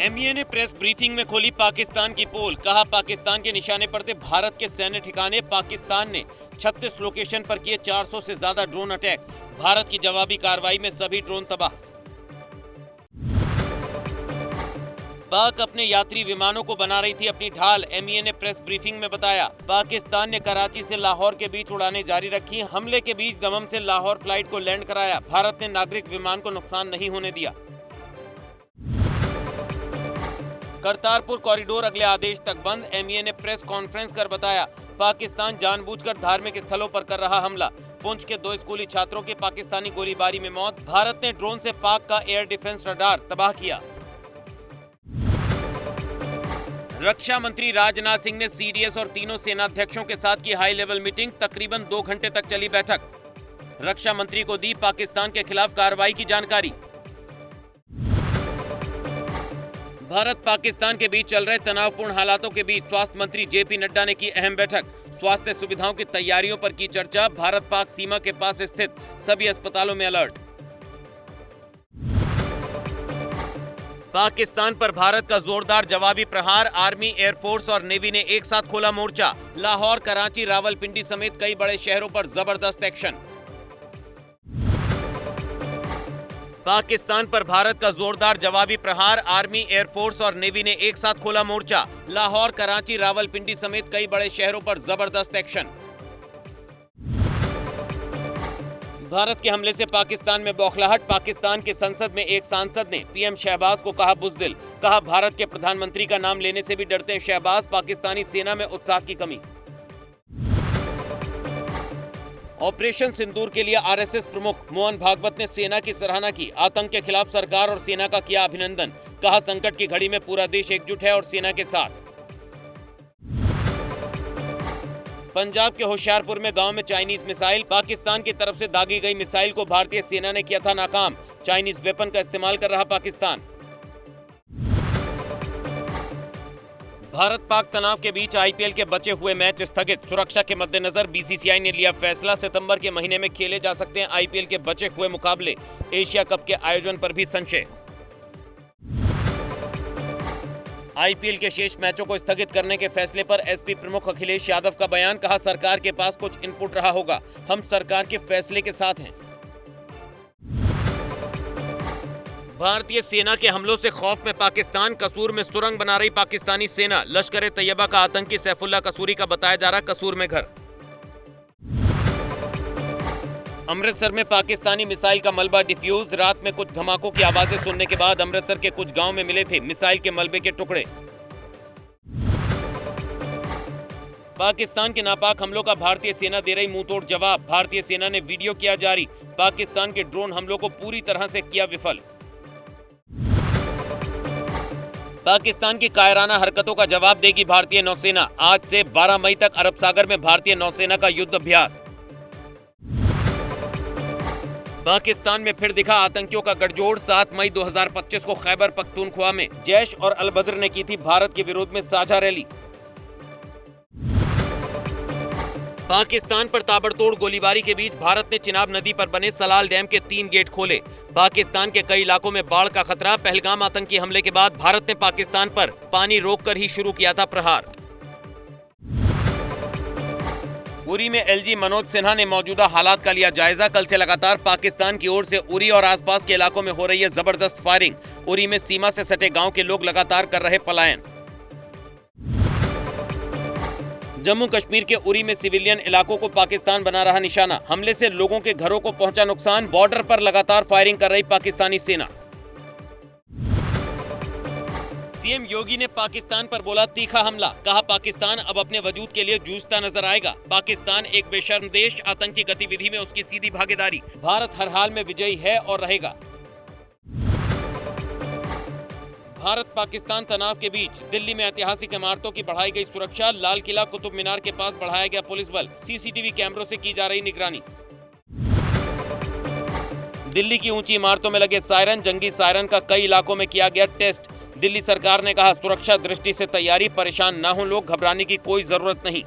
MEA ने press briefing में खोली पाकिस्तान की पोल। कहा पाकिस्तान के निशाने पर थे भारत के सैन्य ठिकाने। पाकिस्तान ने 36 लोकेशन पर किए 400 से ज्यादा ड्रोन अटैक। भारत की जवाबी कार्रवाई में सभी ड्रोन तबाह। पाक अपने यात्री विमानों को बना रही थी अपनी ढाल। एमईए ने प्रेस ब्रीफिंग में बताया पाकिस्तान ने कराची से लाहौर के बीच उड़ानें जारी रखी। हमले के बीच दमम से लाहौर फ्लाइट को लैंड कराया। भारत ने नागरिक विमान को नुकसान नहीं होने दिया। करतारपुर कॉरिडोर अगले आदेश तक बंद। एमईए ने प्रेस कॉन्फ्रेंस कर बताया पाकिस्तान जानबूझकर धार्मिक स्थलों पर कर रहा हमला। पुंछ के 2 स्कूली छात्रों की पाकिस्तानी गोलीबारी में मौत। भारत ने ड्रोन से पाक का एयर डिफेंस रडार तबाह किया। रक्षा मंत्री राजनाथ सिंह ने सीडीएस और तीनों सेनाध्यक्षों के साथ की हाई लेवल मीटिंग। तकरीबन 2 घंटे तक चली बैठक। रक्षा मंत्री को दी पाकिस्तान के खिलाफ कार्रवाई की जानकारी। भारत पाकिस्तान के बीच चल रहे तनावपूर्ण हालातों के बीच स्वास्थ्य मंत्री जेपी नड्डा ने की अहम बैठक। स्वास्थ्य सुविधाओं की तैयारियों पर की चर्चा। भारत पाक सीमा के पास स्थित सभी अस्पतालों में अलर्ट। पाकिस्तान पर भारत का जोरदार जवाबी प्रहार। आर्मी, एयरफोर्स और नेवी ने एक साथ खोला मोर्चा। लाहौर, कराची, रावलपिंडी समेत कई बड़े शहरों पर जबरदस्त एक्शन। पाकिस्तान पर भारत का जोरदार जवाबी प्रहार। आर्मी, एयरफोर्स और नेवी ने एक साथ खोला मोर्चा। लाहौर, कराची, रावलपिंडी समेत कई बड़े शहरों पर जबरदस्त एक्शन। भारत के हमले से पाकिस्तान में बौखलाहट। पाकिस्तान की संसद में एक सांसद ने पीएम शहबाज को कहा बुज़दिल। कहा भारत के प्रधानमंत्री का नाम लेने से भी डरते हैं शहबाज। पाकिस्तानी सेना में उत्साह की कमी। ऑपरेशन सिंदूर के लिए आरएसएस प्रमुख मोहन भागवत ने सेना की सराहना की। आतंक के खिलाफ सरकार और सेना का किया अभिनंदन। कहा संकट की घड़ी में पूरा देश एकजुट है और सेना के साथ। पंजाब के होशियारपुर में गांव में चाइनीज मिसाइल। पाकिस्तान की तरफ से दागी गई मिसाइल को भारतीय सेना ने किया था नाकाम। चाइनीज वेपन का इस्तेमाल कर रहा पाकिस्तान। भारत पाक तनाव के बीच आईपीएल के बचे हुए मैच स्थगित। सुरक्षा के मद्देनजर बीसीसीआई ने लिया फैसला। सितंबर के महीने में खेले जा सकते हैं आईपीएल के बचे हुए मुकाबले। एशिया कप के आयोजन पर भी संशय। आईपीएल के शेष मैचों को स्थगित करने के फैसले पर एसपी प्रमुख अखिलेश यादव का बयान। कहा सरकार के पास कुछ इनपुट रहा होगा। हम सरकार के फैसले के साथ हैं। भारतीय सेना के हमलों से खौफ में पाकिस्तान। कसूर में सुरंग बना रही पाकिस्तानी सेना। लश्कर ए तैयबा का आतंकी सैफुल्ला कसूरी का बताया जा रहा कसूर में घर। अमृतसर में पाकिस्तानी मिसाइल का मलबा डिफ्यूज। रात में कुछ धमाकों की आवाजें सुनने के बाद अमृतसर के कुछ गांव में मिले थे मिसाइल के मलबे के टुकड़े। पाकिस्तान के नापाक हमलों का भारतीय सेना दे रही मुंहतोड़ जवाब। भारतीय सेना ने वीडियो किया जारी। पाकिस्तान के ड्रोन हमलों को पूरी तरह से किया विफल। पाकिस्तान की कायराना हरकतों का जवाब देगी भारतीय नौसेना। आज से 12 मई तक अरब सागर में भारतीय नौसेना का युद्ध अभ्यास। पाकिस्तान में फिर दिखा आतंकियों का गठजोड़। 7 मई 2025 को खैबर पख्तूनख्वा में जैश और अल बद्र ने की थी भारत के विरोध में साझा रैली। पाकिस्तान पर ताबड़तोड़ गोलीबारी के बीच भारत ने चिनाब नदी पर बने सलाल डैम के 3 गेट खोले। पाकिस्तान के कई इलाकों में बाढ़ का खतरा। पहलगाम आतंकी हमले के बाद भारत ने पाकिस्तान पर पानी रोककर ही शुरू किया था प्रहार। उरी में एलजी मनोज सिन्हा ने मौजूदा हालात का लिया जायजा। कल से लगातार पाकिस्तान की ओर से उरी और आसपास के इलाकों में हो रही है जबरदस्त फायरिंग। उरी में सीमा से सटे गांव के लोग लगातार कर रहे पलायन। जम्मू कश्मीर के उरी में सिविलियन इलाकों को पाकिस्तान बना रहा निशाना। हमले से लोगों के घरों को पहुंचा नुकसान। बॉर्डर पर लगातार फायरिंग कर रही पाकिस्तानी सेना। सीएम योगी ने पाकिस्तान पर बोला तीखा हमला। कहा पाकिस्तान अब अपने वजूद के लिए जूझता नजर आएगा। पाकिस्तान एक बेशर्म देश। आतंकी गतिविधि में उसकी सीधी भागीदारी। भारत हर हाल में विजयी है और रहेगा। भारत पाकिस्तान तनाव के बीच दिल्ली में ऐतिहासिक इमारतों की बढ़ाई गई सुरक्षा। लाल किला, कुतुब मीनार के पास बढ़ाया गया पुलिस बल। सीसीटीवी कैमरों से की जा रही निगरानी। दिल्ली की ऊंची इमारतों में लगे सायरन। जंगी सायरन का कई इलाकों में किया गया टेस्ट। दिल्ली सरकार ने कहा सुरक्षा दृष्टि से तैयारी। परेशान न हो लोग, घबराने की कोई जरूरत नहीं।